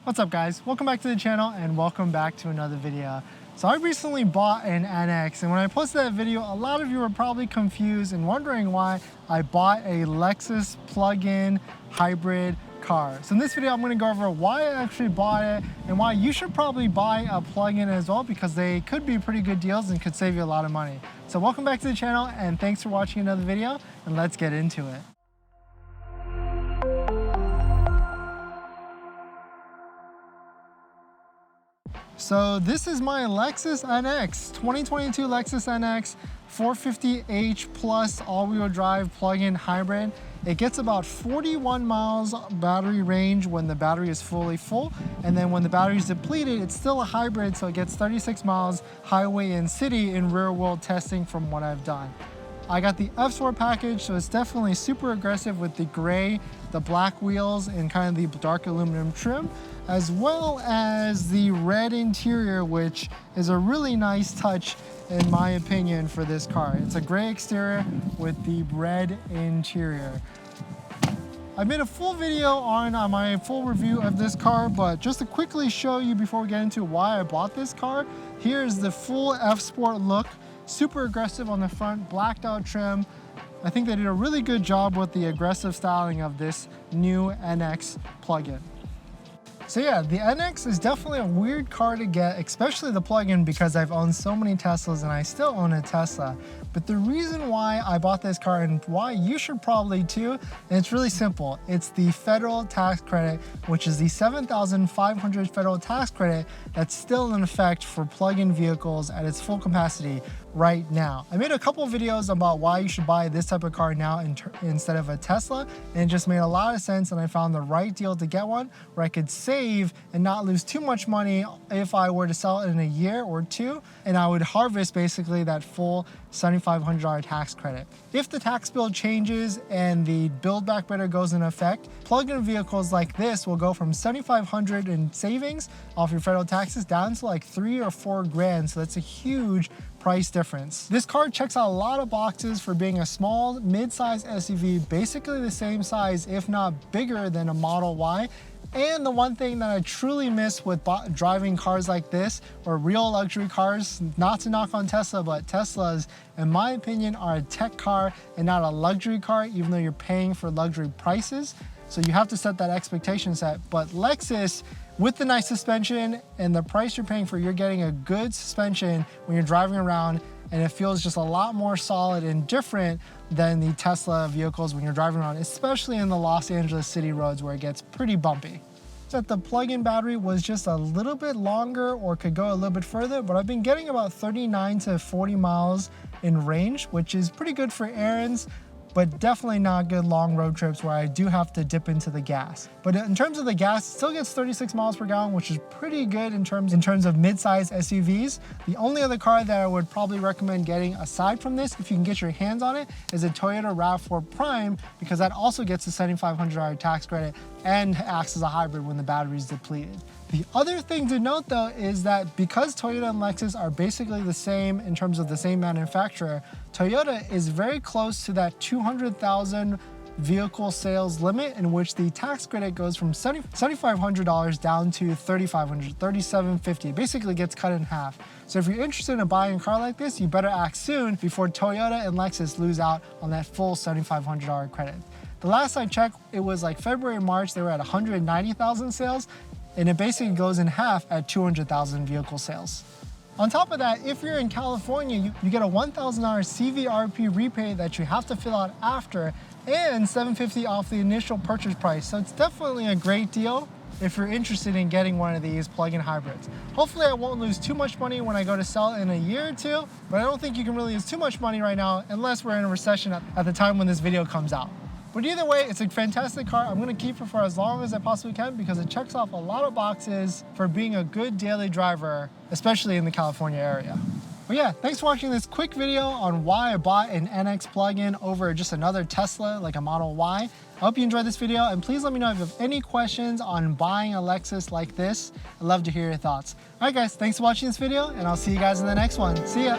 What's up guys? Welcome back to the channel and welcome back to another video. So I recently bought an NX, and when I posted that video, a lot of you were probably confused and wondering why I bought a Lexus plug-in hybrid car. So in this video, I'm gonna go over why I actually bought it and why you should probably buy a plug-in as well, because they could be pretty good deals and could save you a lot of money. So welcome back to the channel and thanks for watching another video, and let's get into it. So this is my Lexus NX, 2022 Lexus NX 450h plus all-wheel drive plug-in hybrid. It gets about 41 miles battery range when the battery is fully full, and then when the battery is depleted, it's still a hybrid, so it gets 36 miles highway and city in real-world testing from what I've done. I got the F-Sport package, so it's definitely super aggressive with the gray, the black wheels, and kind of the dark aluminum trim, as well as the red interior, which is a really nice touch in my opinion for this car. It's a gray exterior with the red interior. I made a full video on my full review of this car, but just to quickly show you before we get into why I bought this car, here's the full F-Sport look. Super aggressive on the front, blacked out trim. I think they did a really good job with the aggressive styling of this new NX plug-in. So yeah, the NX is definitely a weird car to get, especially the plug-in, because I've owned so many Teslas and I still own a Tesla. But the reason why I bought this car and why you should probably too, and it's really simple. It's the federal tax credit, which is the $7,500 federal tax credit that's still in effect for plug-in vehicles at its full capacity right now. I made a couple videos about why you should buy this type of car now instead of a Tesla, and it just made a lot of sense, and I found the right deal to get one where I could save and not lose too much money if I were to sell it in a year or two, and I would harvest basically that full $7,500 tax credit. If the tax bill changes and the Build Back Better goes into effect, plug-in vehicles like this will go from $7,500 in savings off your federal taxes down to like $3 or $4 grand, so that's a huge price difference. This car checks out a lot of boxes for being a small, mid-size SUV, basically the same size, if not bigger than a Model Y. And the one thing that I truly miss with driving cars like this, or real luxury cars, not to knock on Tesla, but Teslas, in my opinion, are a tech car and not a luxury car, even though you're paying for luxury prices. So you have to set that expectation set. But Lexus, with the nice suspension and the price you're paying for, you're getting a good suspension when you're driving around, and it feels just a lot more solid and different than the Tesla vehicles when you're driving around, especially in the Los Angeles city roads where it gets pretty bumpy. That the plug-in battery was just a little bit longer or could go a little bit further, but I've been getting about 39 to 40 miles in range, which is pretty good for errands, but definitely not good long road trips where I do have to dip into the gas. But in terms of the gas, it still gets 36 miles per gallon, which is pretty good in terms of mid-size SUVs. The only other car that I would probably recommend getting aside from this, if you can get your hands on it, is a Toyota RAV4 Prime, because that also gets a $7,500 tax credit and acts as a hybrid when the battery is depleted. The other thing to note though is that because Toyota and Lexus are basically the same in terms of the same manufacturer, Toyota is very close to that 200,000 vehicle sales limit, in which the tax credit goes from $7,500 down to $3,500, $3,750. It basically gets cut in half. So if you're interested in buying a car like this, you better act soon before Toyota and Lexus lose out on that full $7,500 credit. The last I checked, it was like February, March, they were at 190,000 sales, and it basically goes in half at 200,000 vehicle sales. On top of that, if you're in California, you get a $1,000 CVRP rebate that you have to fill out after, and $750 off the initial purchase price. So it's definitely a great deal if you're interested in getting one of these plug-in hybrids. Hopefully I won't lose too much money when I go to sell it in a year or two, but I don't think you can really lose too much money right now unless we're in a recession at the time when this video comes out. But either way, it's a fantastic car. I'm gonna keep it for as long as I possibly can because it checks off a lot of boxes for being a good daily driver, especially in the California area. But yeah, thanks for watching this quick video on why I bought an NX plug-in over just another Tesla, like a Model Y. I hope you enjoyed this video, and please let me know if you have any questions on buying a Lexus like this. I'd love to hear your thoughts. All right guys, thanks for watching this video, and I'll see you guys in the next one. See ya.